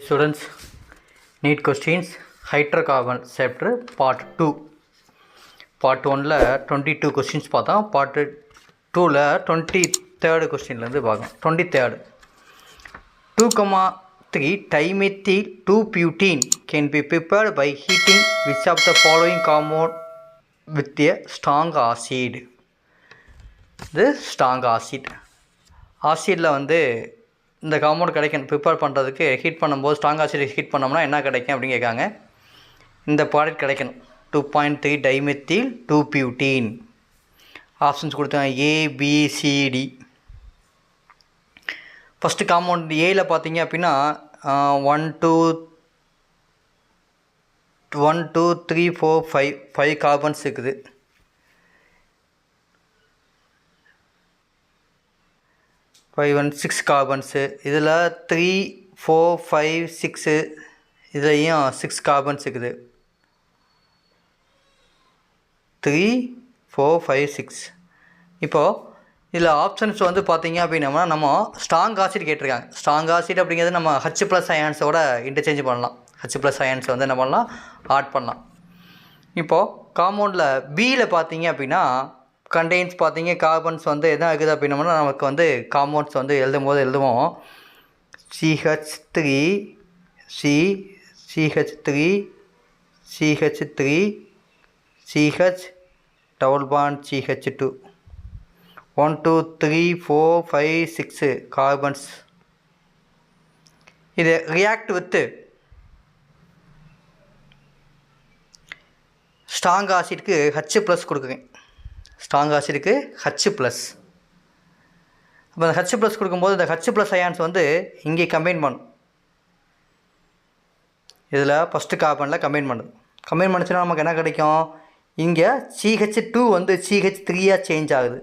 Students, NEET questions, hydrocarbon chapter part 2. Part 1ல 22 questions பார்த்தோம். Part 2ல 23rd questionலேருந்து பார்க்கலாம். 23rd 2,3 dimethyl 2-butene can be prepared by heating which of the following compound with a strong acid. இது strong acid. ஆசிடில் வந்து இந்த compound கிடைக்கணும் prepare பண்ணுறதுக்கு heat பண்ணும்போது strong acid heat பண்ணோம்னா என்ன கிடைக்கும் அப்படின்னு கேட்காங்க. இந்த ப்ராடக்ட் கிடைக்கணும் 2.3 டைமெத்தில் 2-butene. ஆப்ஷன்ஸ் கொடுத்தாங்க ஏபிசிடி. ஃபஸ்ட்டு காம்பவுண்ட் ஏயில் பார்த்தீங்க அப்படின்னா 1 2 3 4 5 கார்பன்ஸ் இருக்குது. Five and 6 கார்பன்ஸு. இதில் 3 4 5 6 இதுலேயும் 6 கார்பன்ஸ் இருக்குது. 3 4 5 6. இப்போது இதில் ஆப்ஷன்ஸ் வந்து பார்த்தீங்க அப்படின்னா நம்ம ஸ்ட்ராங் ஆசிட் கேட்டிருக்காங்க. ஸ்ட்ராங் ஆசிட் அப்படிங்கிறது நம்ம H+ அயான்ஸோட இன்டர்சேஞ்ச் பண்ணலாம். H+ அயான்ஸ் வந்து என்ன பண்ணலாம், ஆட் பண்ணலாம். இப்போது காம்பவுண்டில் பியில் பார்த்தீங்க அப்படின்னா கண்டெய்ன்ஸ் பார்த்தீங்க கார்பன்ஸ் வந்து எதாவது இருக்குது அப்படின்னோம்னா நமக்கு வந்து காம்பவுண்ட்ஸ் வந்து எழுதுவோம் CH3 CH3 CH3 CH double bond CH2 1 2 3 4 5 6 carbons. இது ரியாக்ட் வித்து ஸ்ட்ராங் ஆசிட்க்கு H+ கொடுக்குறேன். ஸ்ட்ராங் ஆசிடுக்கு H+. அப்போ அந்த H+ கொடுக்கும்போது இந்த H+ அயான்ஸ் வந்து இங்கே கம்பைன் பண்ணும். இதில் ஃபஸ்ட்டு கார்பனில் கம்பைன் பண்ணுது. கம்பைன் பண்ணிச்சுன்னா நமக்கு என்ன கிடைக்கும், இங்கே CH2 வந்து CH3 சேஞ்ச் ஆகுது.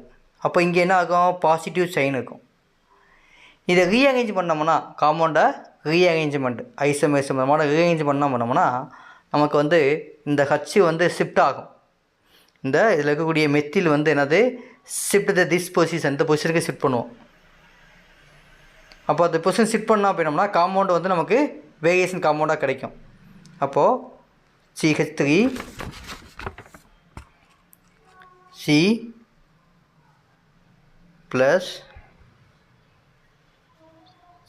அப்போ இங்கே என்ன ஆகும், பாசிட்டிவ் சைன் இருக்கும். இதை ரீஅரேஞ்ச் பண்ணோம்னா காம்பவுண்டை ரீஅரேஞ்ச்மெண்ட் ஐசோமேசமான ரீஅரேஞ்ச் பண்ணோம்னா நமக்கு வந்து இந்த H வந்து ஷிஃப்ட் ஆகும். இந்த இதில் இருக்கக்கூடிய மெத்தில் வந்து என்னது ஷிஃப்ட் திஸ் பொசிஷன், இந்த பொசிஷனுக்கு ஷிஃப்ட் பண்ணுவோம். அப்போ அந்த பொசிஷன் ஷிஃப்ட் பண்ணோம் அப்படின்னோம்னா காம்பவுண்டு வந்து நமக்கு வேரியேஷன் காம்பவுண்டாக கிடைக்கும். அப்போது CH3 C plus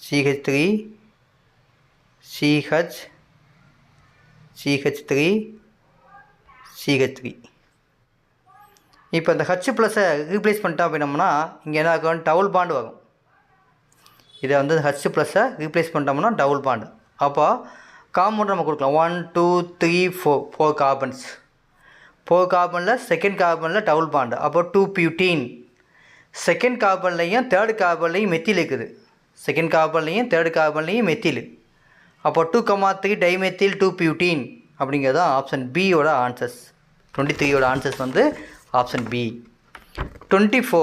CH3 CH CH3 CH3. இப்போ இந்த H+-ஐ ரீப்ளேஸ் பண்ணிட்டோம் அப்படின்னோம்னா இங்கே என்ன ஆகும், டபுள் பாண்டு வரும். இதை வந்து H+-ஐ ரீப்ளேஸ் பண்ணிட்டோம்னா டபுள் பாண்டு. அப்போ காம்பவுண்ட் நம்ம கொடுக்கலாம் 1 2 3 4 கார்பன்ஸ். 4 கார்பனில் செகண்ட் கார்பனில் டபுள் பாண்டு. அப்போ 2-butene. செகண்ட் கார்பன்லையும் தேர்ட் கார்பன்லையும் மெத்தில் இருக்குது. செகண்ட் கார்பன்லையும் தேர்ட் கார்பன்லையும் மெத்தில். அப்போ 2,3 டைமெத்தில் 2-butene அப்படிங்கிறது தான் ஆப்ஷன் பியோட ஆன்சர்ஸ். 23யோட ஆன்சர்ஸ் வந்து option B. 24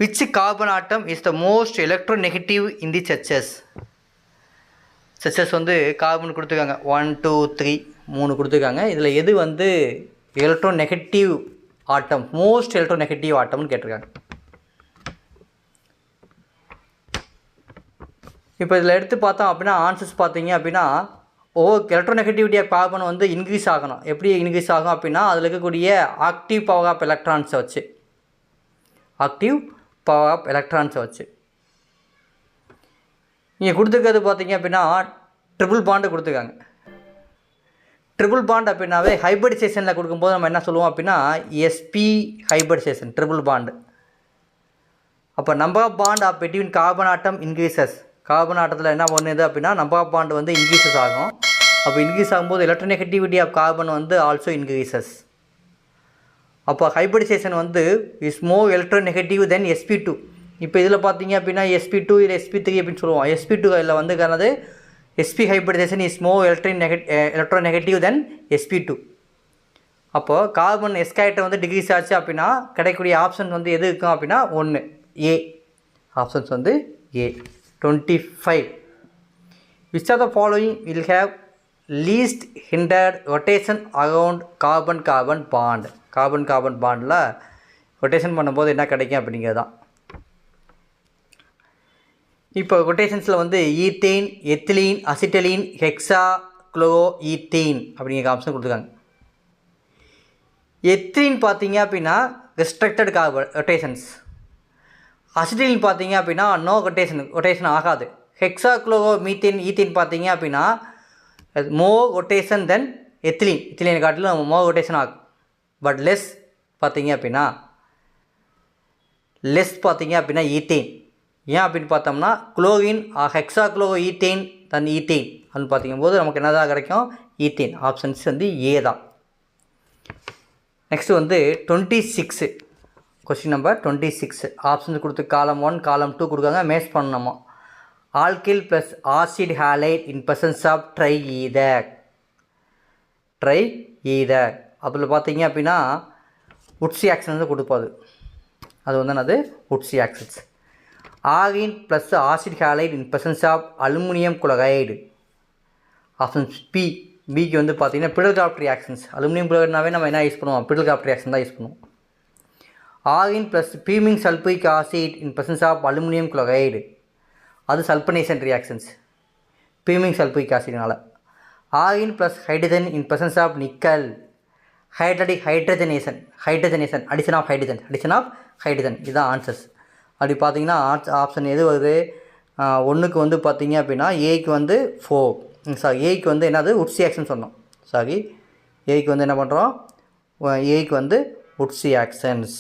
which carbon atom is the most electronegative in the churches? வந்து கார்பன் கொடுத்துருக்காங்க 1 2 3 3 கொடுத்துருக்காங்க. இதில் எது வந்து எலக்ட்ரோநெகட்டிவ் ஆட்டம், மோஸ்ட் எலக்ட்ரோநெகட்டிவ் ஆட்டம்னு கேட்டிருக்காங்க. இப்போ இதில் எடுத்து பார்த்தோம் அப்படின்னா ஆன்சர்ஸ் பார்த்தீங்க அப்படின்னா எலக்ட்ரோநெகட்டிவிட்டி ஆஃப் கார்பன் வந்து இன்க்ரீஸ் ஆகணும். எப்படி இன்க்ரீஸ் ஆகும் அப்படின்னா அதில் இருக்கக்கூடிய ஆக்டிவ் பவர் ஆஃப் எலக்ட்ரான்ஸை வச்சு நீங்கள் கொடுத்துருக்கிறது பார்த்தீங்க அப்படின்னா ட்ரிபிள் பாண்டு கொடுத்துருக்காங்க. ட்ரிபிள் பாண்ட் அப்படின்னாவே ஹைபிரிடைசேஷனில் கொடுக்கும்போது நம்ம என்ன சொல்லுவோம் அப்படின்னா sp ஹைபிரிடைசேஷன் ட்ரிபிள் பாண்டு. அப்போ number of bond of between carbon atom increases. Carbon ஆட்டத்தில் என்ன பண்ணுது அப்படின்னா நம்பர் ஆஃப் பாண்ட் வந்து இன்க்ரீசஸ் ஆகும். அப்போ இன்க்ரீஸ் ஆகும்போது எலக்ட்ரோநெகட்டிவிட்டி ஆஃப் கார்பன் வந்து ஆல்சோ இன்க்ரீசஸ். அப்போ ஹைபிரிடைசேஷன் வந்து is more electronegative than sp2. இப்போ இதில் பார்த்தீங்க அப்படின்னா sp2 இல்லை sp3 அப்படின்னு சொல்லுவோம். sp2 இதில் வந்து காரணது sp hybridisation is more electronegative than sp2. அப்போது கார்பன் எஸ்கைட்டை வந்து டிக்ரீஸ் ஆச்சு அப்படின்னா கிடைக்கக்கூடிய ஆப்ஷன் வந்து எது இருக்கும் அப்படின்னா 1 ஏ. ஆப்ஷன்ஸ் வந்து ஏ. 25 which of the following will have least hindered rotation around carbon bond? Carbon பாண்டில் ரொட்டேஷன் பண்ணும்போது என்ன கிடைக்கும் அப்படிங்கிறது தான் இப்போ கொட்டேஷன்ஸில் வந்து ethane, ethylene, acetylene, hexa chloro ethane அப்படிங்கிற ஆப்ஷன் கொடுத்துருக்காங்க. எத்திலீன் பார்த்தீங்க அப்படின்னா ரெஸ்ட்ரிக்டட் ரொட்டேஷன்ஸ். அசிட்டிலின் பார்த்தீங்க அப்படின்னா நோ ரொட்டேஷன் ஆகாது. ஹெக்ஸா குளோரோ மீத்தேன் ஈத்தேன் பார்த்தீங்க அப்படின்னா மோர் ரொட்டேஷன் தென் எத்திலீன் காட்டிலும் மோர் ரொட்டேஷன் ஆகும். பட் லெஸ் பார்த்தீங்க அப்படின்னா ஈத்தேன். ஏன் அப்படின்னு பார்த்தோம்னா chlorine hexa chloro ethane than ethane அப்படின்னு பார்த்திங்கும்போது நமக்கு என்ன தான் கிடைக்கும்? ஈத்தேன். ஆப்ஷன்ஸ் வந்து ஏ தான். நெக்ஸ்ட்டு வந்து 26 கொஸ்டின் நம்பர் 26 ஆப்ஷன்ஸ் கொடுத்து காலம் 1 காலம் 2 கொடுக்காங்க. மேட்ச் பண்ணணுமா? Alkyl plus acid halide in presence of dry ether அதில் பார்த்தீங்க அப்படின்னா உட்சி ஆக்சன் வந்து கொடுப்பாது. அது வந்து என்னது? உட்சி ஆக்சன்ஸ். Alkene plus acid halide in presence of aluminium chloride. Options பிக்கு வந்து பார்த்தீங்கன்னா பிடல்கிராஃப்ட் ரியாக்ஷன்ஸ். அலுமினியம் குளோரைட்னாவே நம்ம என்ன யூஸ் பண்ணுவோம்? பிடல்கிராஃப்ட் ரியாக்ஷன் தான் யூஸ் பண்ணுவோம். Alkene plus fuming sulphuric acid in presence of aluminium chloride. அது சல்பனேஷன் ரியாக்ஷன்ஸ் பீமிங் சல்பூரிக் ஆசிட்னால. Alkene plus hydrogen in presence of nickel. Hydrogenation addition of hydrogen இதுதான் ஆன்சர்ஸ். அப்படி பார்த்தீங்கன்னா ஆப்ஷன் எது வருது? 1க்கு வந்து பார்த்தீங்க அப்படின்னா ஏக்கு வந்து 4 ஏக்கு வந்து என்னது? உட்சி ஆக்ஷன் சொன்னோம். ஏக்கு வந்து என்ன பண்ணுறோம்? ஏக்கு வந்து உட்சி ஆக்ஷன்ஸ்.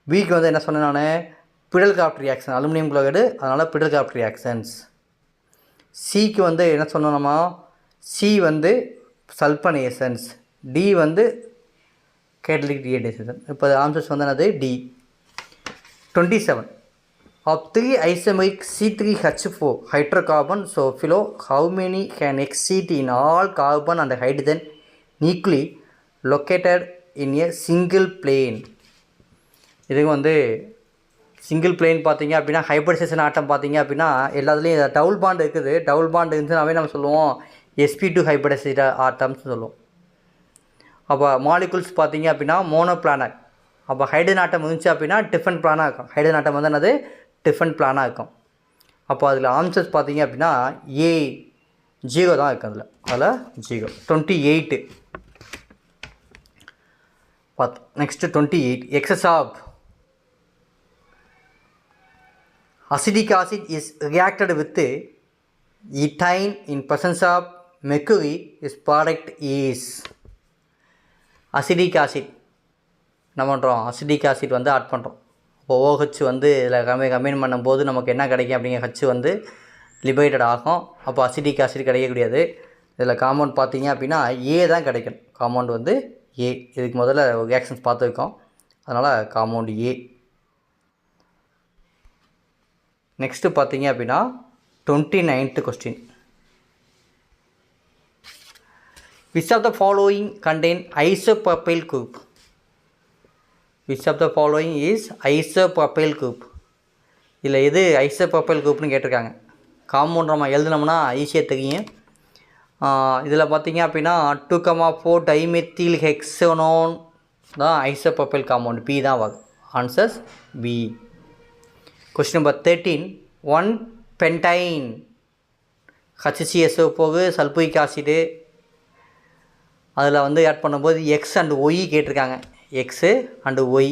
பிக்கு வந்து என்ன சொன்னேன் நான்? பிடல்கிராஃப்ட் ரியாக்ஷன் அலுமினியம் குளோரைடு, அதனால் பிடல்கிராஃப்ட் ரியாக்ஷன்ஸ். சிக்கு வந்து என்ன சொன்னோம் நம்ம? சி வந்து சல்பனேஷன்ஸ். டி வந்து கேட்டலிக் டீஹைட்ரேஷன். இப்போ ஆன்சர்ஸ் வந்து என்னது? D. 27 of 3 isomeric C3H4 hydrocarbon sulfilo, how many can exist in all carbon and hydrogen nuclei located in a single plane? இதுக்கு வந்து சிங்கிள் பிளேன் பார்த்தீங்க அப்படின்னா ஹைபிரிடைசேஷன் ஆட்டம் பார்த்தீங்க அப்படின்னா எல்லாத்துலேயும் டபுள் பாண்ட் இருக்குது. டபுள் பாண்ட் இருந்துச்சுனாவே நம்ம சொல்லுவோம் sp2 ஹைபிரிடைசேட் ஆட்டம்னு சொல்லுவோம். அப்போ மாலிகுல்ஸ் பார்த்தீங்க அப்படின்னா மோனோ பிளானர். அப்போ ஹைட்ரஜன் ஆட்டம் இருந்துச்சு அப்படின்னா டிஃபரெண்ட் பிளானாக இருக்கும். ஹைட்ரஜன் ஆட்டம் வந்து என்னது? டிஃபரெண்ட் பிளானாக இருக்கும். அப்போ அதில் ஆன்சர்ஸ் பார்த்தீங்க அப்படின்னா ஏ 0 தான் இருக்குது. அதில் 0. 28 பார்த்தோம். Next 28 excess of acidic acid is reacted with ethane in presence of mercury. Its product is acidic acid. என்ன பண்ணுறோம்? அசிடிக் ஆசிட் வந்து ஆட் பண்ணுறோம். இப்போ OH வந்து இதில் கம்பைன் பண்ணும்போது நமக்கு என்ன கிடைக்கும்? அப்படிங்கிற H வந்து லிபரேட்டட் ஆகும். அப்போ அசிடிக் ஆசிட் கிடைக்கக்கூடியது. இதில் காம்பவுண்ட் பார்த்தீங்க அப்படின்னா ஏ தான் கிடைக்கும். காம்பவுண்ட் வந்து ஏ. இதுக்கு முதல்ல ரியாக்ஷன்ஸ் பார்த்துருக்கோம், அதனால் காம்பவுண்ட் ஏ. நெக்ஸ்ட்டு பார்த்தீங்க அப்படின்னா 29th question. Which of the following contain isopropyl group? Which of the following is isopropyl group? இதில் எது ஐசோப்ரோபைல் குரூப்னு கேட்டிருக்காங்க. காம்பவுண்ட் நம்ம எழுதினோம்னா ஈஸியாக தெரியும். இதில் பார்த்தீங்க அப்படின்னா 2,4 டைமெத்தில் ஹெக்ஸனோன் தான் ஐசோப்ரோபைல் காம்பவுண்ட். பி தான் வரும். Answers B. Question number 13 1 pentyne HCSO போகு சல்பூரிக் ஆசிடு. அதில் வந்து ஆட் பண்ணும்போது எக்ஸ் அண்ட் ஒய் கேட்டிருக்காங்க. X and Y.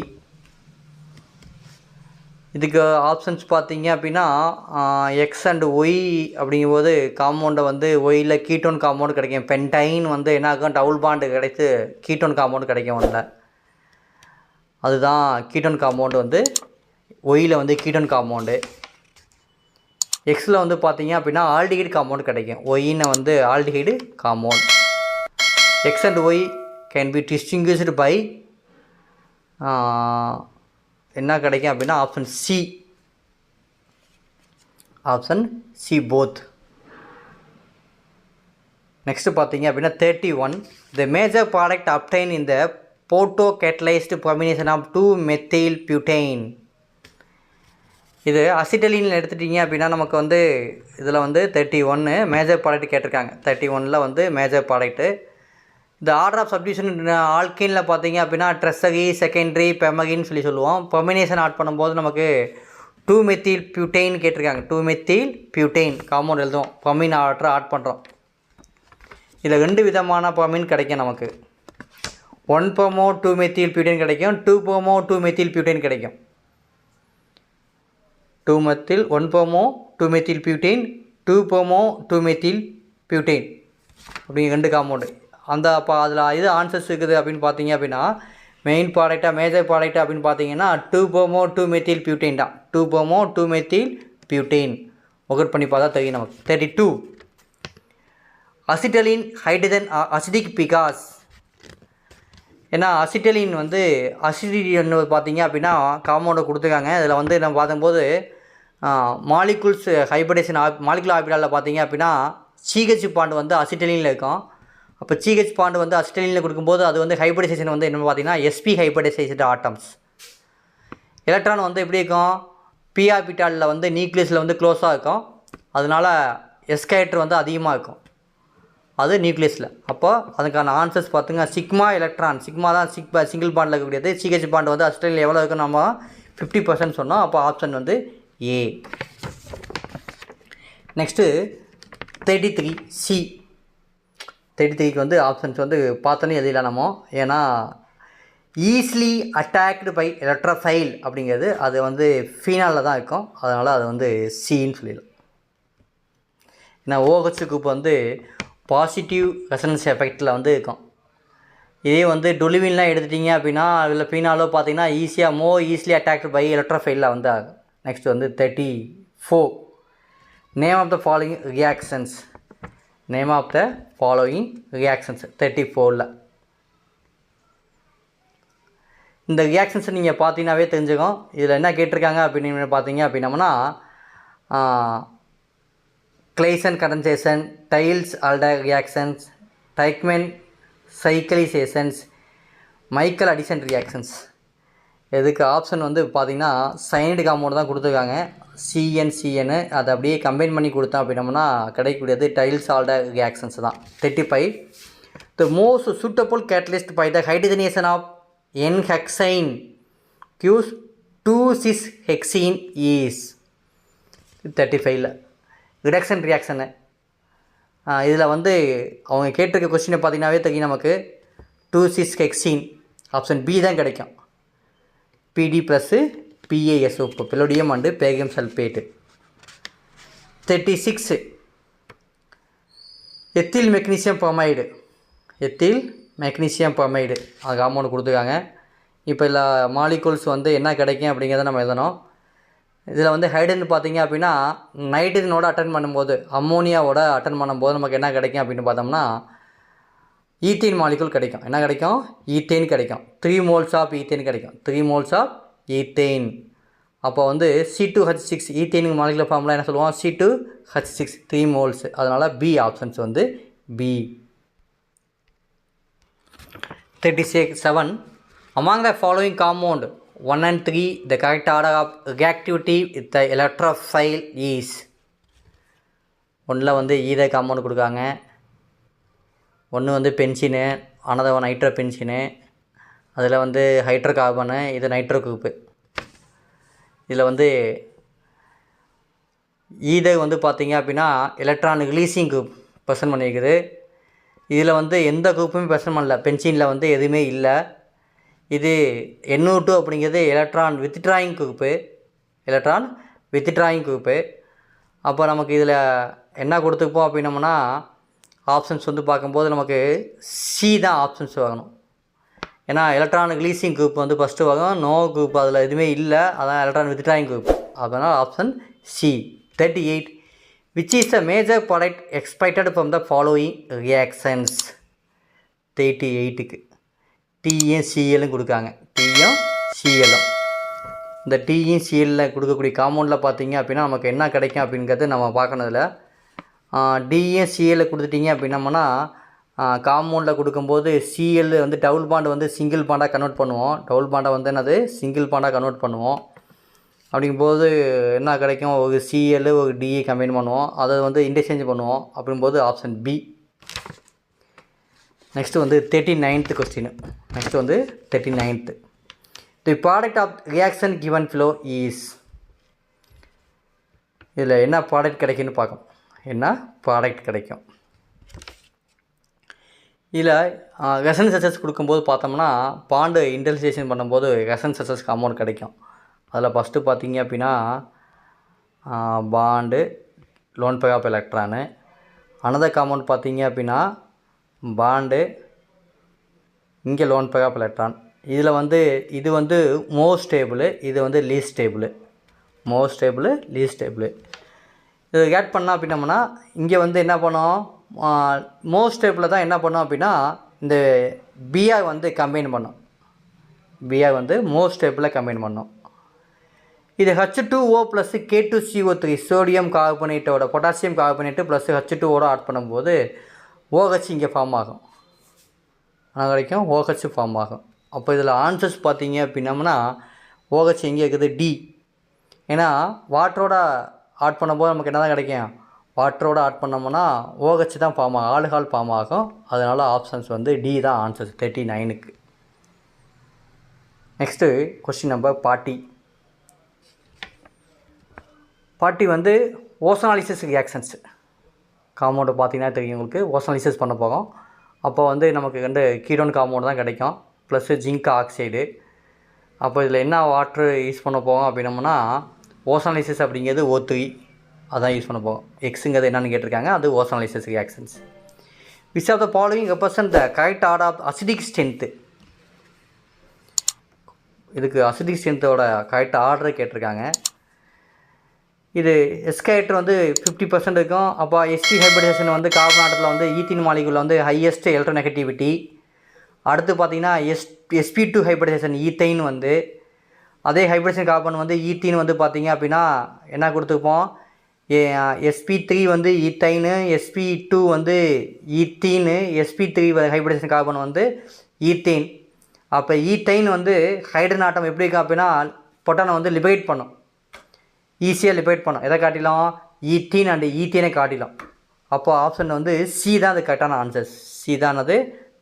இதுக்கு ஆப்ஷன்ஸ் பார்த்தீங்க அப்படின்னா எக்ஸ் அண்டு ஒய் அப்படிங்கும்போது காம்பவுண்டை வந்து ஒயில் கீட்டோன் காம்பவுண்டு கிடைக்கும். பென்டைன் வந்து என்ன ஆகும்? டபுள் பாண்டு கிடைத்து கீட்டோன் காம்பவுண்டு கிடைக்கும் ஒன்றில். அதுதான் கீட்டோன் காம்பவுண்டு வந்து ஒயில் வந்து கீட்டோன் காம்பவுண்டு. எக்ஸில் வந்து பார்த்தீங்க அப்படின்னா ஆல்டிஹைடு காம்பவுண்டு கிடைக்கும். ஒயின்னு வந்து aldehyde compound. X and Y can be distinguished by என்ன கிடைக்கும் அப்படின்னா option C. Option C both. Next பார்த்தீங்க அப்படின்னா 31 the major product obtained in the photo catalysed combination of 2-methyl butane. இது அசிட்டலின் எடுத்துட்டிங்க அப்படின்னா நமக்கு வந்து இதில் வந்து 31 மேஜர் ப்ராடக்ட் கேட்டிருக்காங்க. 31 வந்து மேஜர் ப்ராடக்ட்டு. இந்த ஆர்டர் ஆஃப் சப்டிவிஷன் ஆல்கீனில் பார்த்தீங்க அப்படின்னா ட்ரெஸ்ஸகி, செகண்டரி, பெமகின்னு சொல்லுவோம். பெர்மினேஷன் ஆட் பண்ணும்போது நமக்கு 2 மெத்தில் பியூட்டைன் கேட்டிருக்காங்க. 2 மெத்தில் பியூட்டைன் காம்பவுண்ட் எழுதுவோம். பமீன் ஆட் பண்ணுறோம். இதில் 2 விதமான பமீன் கிடைக்கும் நமக்கு. 1 POMO 2 மெத்தில் பியூட்டைன் கிடைக்கும். 2 POMO 2 மெத்தில் பியூட்டைன் கிடைக்கும். 2 methyl 1 POMO 2 methyl butane, 2 POMO 2 methyl butane அப்படிங்கிற 2 காம்பவுண்டு. அந்த அப்போ அதில் இது ஆன்சர்ஸ் இருக்குது அப்படின்னு பார்த்தீங்க அப்படின்னா மெயின் ப்ராடக்டாக மேஜர் ப்ராடக்டாக அப்படின்னு பார்த்தீங்கன்னா 2 POMO 2 மெத்தில் பியூட்டைன் தான். 2 POMO 2 மெத்தில் பியூட்டைன் ஒர்க் பண்ணி பார்த்தா தெரியும் நமக்கு. 32 அசிட்டலின் ஹைட்ரஜன் அசிடிக் பிகாஸ். ஏன்னா அசிட்டலின் வந்து அசிடிட்டி பார்த்தீங்க அப்படின்னா காம்பவுண்டை கொடுத்துருக்காங்க. இதில் வந்து நம்ம பார்க்கும்போது மாலிகுல்ஸ் ஹைபிரிடேஷன் மாலிகுலர் ஆர்பிட்டாலில் பார்த்தீங்க அப்படின்னா CH பாண்ட் வந்து அசிட்டலினில் இருக்கும். அப்போ CH பாண்ட் வந்து அசிட்டலினில் கொடுக்கும்போது அது வந்து ஹைபிரிடைசேஷன் வந்து என்ன பார்த்தீங்கன்னா sp ஹைபிரிடைசேஷன் ஆட்டம்ஸ். எலக்ட்ரான் வந்து எப்படி இருக்கும், p ஆர்பிட்டாலில் வந்து நியூக்ளியஸில் வந்து க்ளோஸாக இருக்கும். அதனால s கேரக்டர் வந்து அதிகமாக இருக்கும் அது நியூக்ளியஸில். அப்போ அதுக்கான ஆன்சர்ஸ் பார்த்துங்க. சிக்மா எலக்ட்ரான், சிக்மா தான் சிங்கிள் பாண்டில் இருக்கக்கூடியது. CH பாண்ட் வந்து அசிட்டலில் எவ்வளோ இருக்குன்னு நம்ம 50% சொன்னோம். அப்போ ஆப்ஷன் வந்து ஏ. Next 33C. 33க்கு வந்து ஆப்ஷன்ஸ் வந்து பார்த்தோன்னே எதில் நம்ம, ஏன்னா ஈஸிலி அட்டாக்டு பை எலக்ட்ரோஃபைல் அப்படிங்கிறது அது வந்து ஃபீனாலில் தான் இருக்கும். அதனால் அது வந்து சின்னு சொல்லிடலாம். ஏன்னா OH குரூப் வந்து பாசிட்டிவ் ரெசனன்ஸ் எஃபெக்டில் வந்து இருக்கும். இதே வந்து டொலுவின்லாம் எடுத்துட்டிங்க அப்படின்னா அதில் ஃபீனாலோ பார்த்தீங்கன்னா ஈஸிலி அட்டாக்டு பை எலக்ட்ரோஃபைலில் வந்து ஆகும். நெக்ஸ்ட் வந்து 34 name of the following reactions. Name of the following reactions 34ல் இந்த ரியாக்ஷன்ஸை நீங்கள் பார்த்தீங்கன்னாவே தெரிஞ்சுக்கும். இதில் என்ன கேட்டிருக்காங்க அப்படின்னு பார்த்தீங்க அப்படின்னம்னா Claisen condensation, Diels Alder reactions, Dieckmann cyclisations, Michael addition reactions. இதுக்கு ஆப்ஷன் வந்து பார்த்திங்கன்னா சைனைடு காம்பவுண்ட் தான் கொடுத்துருக்காங்க. CN அதை அப்படியே கம்பைன் பண்ணி கொடுத்தோம் அப்படின்னம்னா கிடைக்கக்கூடியது டைல்ஸ் ஆல்டர் ரியாக்ஷன்ஸ் தான். 35 the most suitable catalyst by the hydrogenation of N-hexane gives 2,6-hexene is 35ல் ரிடக்ஷன் ரியாக்ஷனு. இதில் வந்து அவங்க கேட்டிருக்க கொஸ்டினை பார்த்தீங்கன்னாவே தெரியும் நமக்கு. 2,6-hexene ஆப்ஷன் பி தான் கிடைக்கும். PD plus PaSO palladium and barium sulphate. 36 ethyl magnesium bromide. Ethyl magnesium bromide அது காம்பவுண்டு கொடுத்துருக்காங்க. இப்போ இல்லை மாலிகூல்ஸ் வந்து என்ன கிடைக்கும் அப்படிங்கிறத நம்ம எழுதணும். இதில் வந்து ஹைட்ரஜன் பார்த்திங்க அப்படின்னா நைட்ரஜனோட அட்டன் பண்ணும்போது அம்மோனியாவோட அட்டன் பண்ணும்போது நமக்கு என்ன கிடைக்கும் அப்படின்னு பார்த்தோம்னா ஈத்தேன் மாலிகூல் கிடைக்கும். என்ன கிடைக்கும், ஈத்தேன் கிடைக்கும். 3 moles ஆஃப் ஈத்தேன் கிடைக்கும். 3 moles ஆஃப் ஈத்தேன். அப்போ வந்து C2H6 ஈத்தேனுக்கு மாலிகுலர் ஃபார்முலா என்ன சொல்லுவோம், C2H6 3 moles. அதனால் பி ஆப்ஷன்ஸ் வந்து B. 37 among the following compound 1 and 3 the correct order of reactivity with the electrophile is. ஒன்றில் வந்து ஈத காம்பவுண்டு கொடுக்காங்க. ஒன்று வந்து benzene, another one nitro benzene, அதில் வந்து ஹைட்ரோ கார்பனு, இது நைட்ரோ குரூப்பு. இதில் வந்து ஈதை வந்து பார்த்திங்க அப்படின்னா எலக்ட்ரான் ரிலீசிங் குரூப் ப்ரெசன்ட் பண்ணியிருக்குது. இதில் வந்து எந்த குரூப்புமே ப்ரெசன்ட் பண்ணல. பென்சினில் வந்து எதுவுமே இல்லை. இது NO2 அப்படிங்கிறது எலக்ட்ரான் வித்ட்ராயிங் குரூப்பு. அப்போ நமக்கு இதில் என்ன கொடுத்துருப்போம் அப்படின்னோம்னா ஆப்ஷன்ஸ் வந்து பார்க்கும்போது நமக்கு சி தான் ஆப்ஷன்ஸ் வரணும். ஏன்னா எலக்ட்ரான் ரிலீசிங் குரூப் வந்து ஃபஸ்ட்டு வரும். நோ குரூப் அதில் எதுவுமே இல்லை, அதான் எலக்ட்ரான் வித்ட்ராயிங் குரூப். அதனால் option C. 38 which is a major product expected from the following reactions. 38க்கு டீயும் சிஎல்லும் கொடுக்காங்க. டீயும் சிஎல்லும் இந்த டீயும் சிஎல்லில் கொடுக்கக்கூடிய காம்பவுண்டில் பார்த்தீங்க அப்படின்னா நமக்கு என்ன கிடைக்கும் அப்படிங்கிறது நம்ம பார்க்கணுதில்ல. டியும் சிஎல்லை கொடுத்துட்டிங்க அப்படின்னம்னா காம்பவுண்டில் கொடுக்கும்போது சிஎல் வந்து டபுள் பாண்டை வந்து சிங்கிள் பாண்டாக கன்வெர்ட் பண்ணுவோம். டபுள் பாண்டை வந்து என்னது சிங்கிள் பாண்டாக கன்வெர்ட் பண்ணுவோம். அப்படிங்கும்போது என்ன கிடைக்கும், ஒரு சிஎல் ஒரு டிஏ கம்பைன் பண்ணுவோம். அதை வந்து இன்டர்சேஞ்ச் பண்ணுவோம். அப்படிங்கும்போது ஆப்ஷன் பி. நெக்ஸ்ட்டு வந்து 39th கொஸ்டின். நெக்ஸ்ட்டு வந்து 39th the product of reaction given below is. இதில் என்ன ப்ராடக்ட் கிடைக்குன்னு பார்க்கணும். என்ன ப்ராடக்ட் கிடைக்கும் இதில் ரெசன் சச்சஸ் கொடுக்கும்போது பார்த்தோம்னா பாண்டு இன்டர்சியேஷன் பண்ணும்போது ரெசன் சச்சஸ் காம்பவுண்ட் கிடைக்கும். அதில் ஃபஸ்ட்டு பார்த்தீங்க அப்படின்னா bond lone pair of electron. Another compound பார்த்தீங்க அப்படின்னா பாண்டு இங்கே லோன் பேக் ஆஃப் எலக்ட்ரான். இதில் வந்து இது வந்து மோர் ஸ்டேபிள், இது வந்து லீஸ்ட் ஸ்டேபிள். மோர் ஸ்டேபிள், லீஸ்ட் ஸ்டேபிள். இது ஆட் பண்ணோம் அப்படின்னம்னா இங்கே வந்து என்ன பண்ணோம், மோர் ஸ்டேபிளில் தான் என்ன பண்ணோம் அப்படின்னா இந்த பிஆர் வந்து கம்பைன் பண்ணோம். பிஆர் வந்து மோர் ஸ்டேபிளில் கம்பைன் பண்ணோம். இது H2O ப்ளஸ் K2CO3 சோடியம் கார்பனேட்டோட பொட்டாசியம் கார்பனேட்டு ப்ளஸ் H2ஓட ஆட் பண்ணும்போது OH இங்கே ஃபார்ம் ஆகும். ஆனால் கிடைக்கும் OH ஃபார்ம் ஆகும். அப்போ இதில் ஆன்சர்ஸ் பார்த்தீங்க அப்படின்னம்னா OH எங்கே இருக்குது D. ஏன்னா வாட்டரோட ஆட் பண்ணும்போது நமக்கு என்ன தான் கிடைக்கும், வாட்டரோட ஆட் பண்ணோம்னா OH தான் ஃபார்ம் ஆகும், ஆல்கஹால் ஃபார்ம் ஆகும். அதனால் ஆப்ஷன்ஸ் வந்து D தான் ஆன்சர்ஸ் 39க்கு. Next question number 40. வந்து ஓசனாலிசிஸ் ரியாக்ஷன்ஸ் காம்பவுண்டு பார்த்தீங்கன்னா தெரியும் உங்களுக்கு. ஓசனாலிசிஸ் பண்ண போகிறோம். அப்போ வந்து நமக்கு வந்து கீடோன் காம்பவுண்டு தான் கிடைக்கும் ப்ளஸ் ஜிங்க் ஆக்சைடு. அப்போ இதில் என்ன வாட்ரு யூஸ் பண்ண போகிறோம் அப்படின்னம்னா ஓசனாலிசிஸ் அப்படிங்கிறது O3 அதான் யூஸ் பண்ண போகிறோம். எக்ஸுங்கிறது என்னென்னு கேட்டிருக்காங்க, அது ozonolysis reactions. Which of the following represent the correct order of acidic strength. இதுக்கு அசிடிக் ஸ்ட்ரென்த்தோட கரெக்ட் ஆர்டரை கேட்டிருக்காங்க. இது எஸ்கேட்டர் வந்து 50% இருக்கும். அப்போ sp ஹைபிரிடைசேஷன் வந்து கார்பன் ஆட்டத்தில் வந்து ஈத்தீன் மாலிகுலில் வந்து ஹையஸ்ட் எலக்ட்ரோநெகட்டிவிட்டி. அடுத்து பார்த்தீங்கன்னா sp2 ஹைபிரிடைசேஷன் ஈத்தைன் வந்து அதே ஹைபிரிடேஷன் கார்பன் வந்து ஈத்தீன் வந்து பார்த்தீங்க அப்படின்னா என்ன கொடுத்துருப்போம், sp3 வந்து ஈத்தைனு, sp2 வந்து ஈத்தீனு, sp3 ஹைபிரிடேஷன் கார்பன் வந்து ஈத்தீன். அப்போ ஈத்தைன் வந்து ஹைட்ரஜன் ஆட்டம் எப்படி இருக்கும் அப்படின்னா பொட்டானை வந்து லிபரேட் பண்ணும், ஈஸியாக லிபரேட் பண்ணும். எதை காட்டிலும், ஈத்தீன் அண்டு ஈத்தீனை காட்டிலும். அப்போ ஆப்ஷன் வந்து சி தான் அது கரெக்டான ஆன்சர்ஸ். சி தான் அது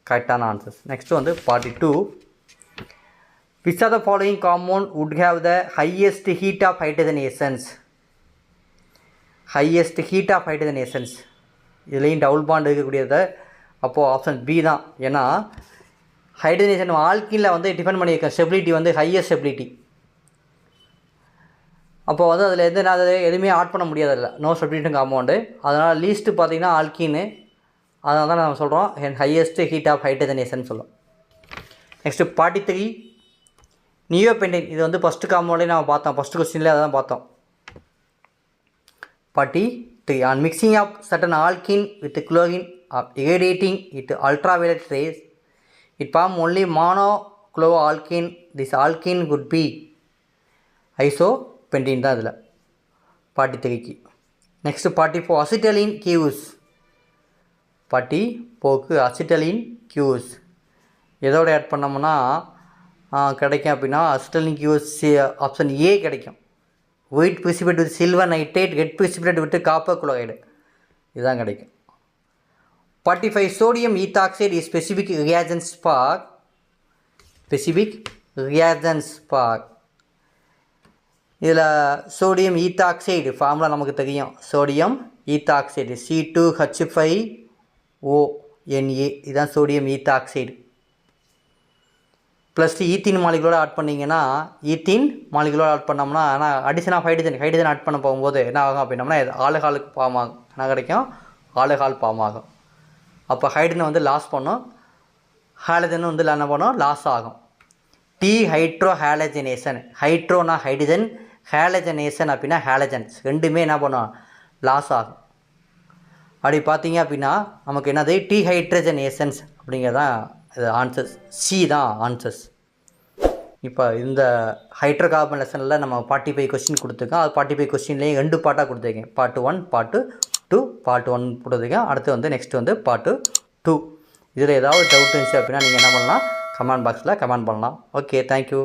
கரெக்டான ஆன்சர்ஸ். நெக்ஸ்ட் வந்து 42. Which are the following compound would have the highest heat of hydrogenations. Highest heat of hydrogenations இதுலேயும் டபுள் பாண்ட் இருக்கக்கூடியது. அப்போது ஆப்ஷன் பி தான். ஏன்னா ஹைட்ரஜனேஷன் ஆல்கீனில் வந்து டிஃபெண்ட் பண்ணியிருக்க ஸ்டெபிலிட்டி வந்து ஹையஸ்ட் ஸ்டெபிலிட்டி. அப்போ வந்து அதில் எதுவுமே ஆட் பண்ண முடியாது, இல்லை நோ ஸ்டெபிலிட்டி காம்பவுண்டு. அதனால் லீஸ்ட்டு பார்த்தீங்கன்னா ஆல்கீனு. அதனால தான் நம்ம சொல்கிறோம் ஹையஸ்ட் ஹீட் ஆஃப் ஹைட்ரஜனேஷன் சொல்லும். நெக்ஸ்ட்டு 43. நியோபென்டைன். இது வந்து ஃபஸ்ட்டு காம்பவுண்டே நம்ம பார்த்தோம், ஃபஸ்ட்டு கொஸ்டின்லேயே அதை தான் பார்த்தோம். 43. On mixing of certain alkene with chlorine of irradiating it ultraviolet rays it form only monochloroalkene. this alkene would be isopentene தான் இதில் 43க்கு. நெக்ஸ்ட்டு 44. அசிட்டலின் கியூஸ். 44க்கு அசிட்டலின் கியூஸ் எதோட ஆட் பண்ணோம்னா கிடைக்கும் அப்படின்னா அசிட்டலின் கியூஸ் ஆப்ஷன் ஏ கிடைக்கும். White precipitate with silver nitrate, red precipitate with copper chloride இதுதான் கிடைக்கும். 45. Sodium ethoxide is specific reagents for. இதில் சோடியம் ஈத்தாக்சைடு ஃபார்முலா நமக்கு தெரியும். சோடியம் ஈத்தாக்சைடு C2H5ONa இதுதான் சோடியம் ஈத்தாக்சைடு. ப்ளஸ் ஈத்தீன் மாலிகுலோட ஆட் பண்ணிங்கன்னா ஈத்தீன் மாலிகுலோட ஆட் பண்ணோம்னா ஆனால் அடிஷன் ஆஃப் ஹைட்ரஜன் ஆட் பண்ண போகும்போது என்ன ஆகும் அப்படின்னம்னா ஆல்கஹாலுக்கு ஃபார்ம் ஆகும். என்ன கிடைக்கும், ஆல்கஹால் ஃபார்ம் ஆகும். அப்போ ஹைட்ரஜனை வந்து லாஸ் பண்ணும், ஹாலஜன் வந்து என்ன பண்ணும், லாஸ் ஆகும். ஹைட்ரோ ஹாலஜனேஷன். ஹைட்ரோனா ஹைட்ரஜன், ஹாலஜனேஷன் அப்படின்னா ஹாலஜன்ஸ் ரெண்டுமே என்ன பண்ணும், லாஸ் ஆகும். அப்படி பார்த்தீங்க அப்படின்னா நமக்கு என்னது ஹைட்ரஜனேஷன்ஸ் அப்படிங்கிறதான் இது ஆன்சர்ஸ். சி தான் ஆன்சர்ஸ். இப்போ இந்த ஹைட்ரோ கார்பன் லெசனில் நம்ம 45 கொஸ்டின் கொடுத்துருக்கோம். அது 45 கொஸ்டின்லேயும் 2 பார்ட்டாக கொடுத்துருக்கேன். Part 1, part 2. பார்ட் 1 கொடுத்துருக்கேன். அடுத்து வந்து நெக்ஸ்ட் வந்து பார்ட் 2. இதில் ஏதாவது டவுட் இருந்துச்சு அப்படின்னா நீங்கள் என்ன பண்ணலாம், கமெண்ட் பாக்ஸில் கமெண்ட் பண்ணலாம். Okay, thank you.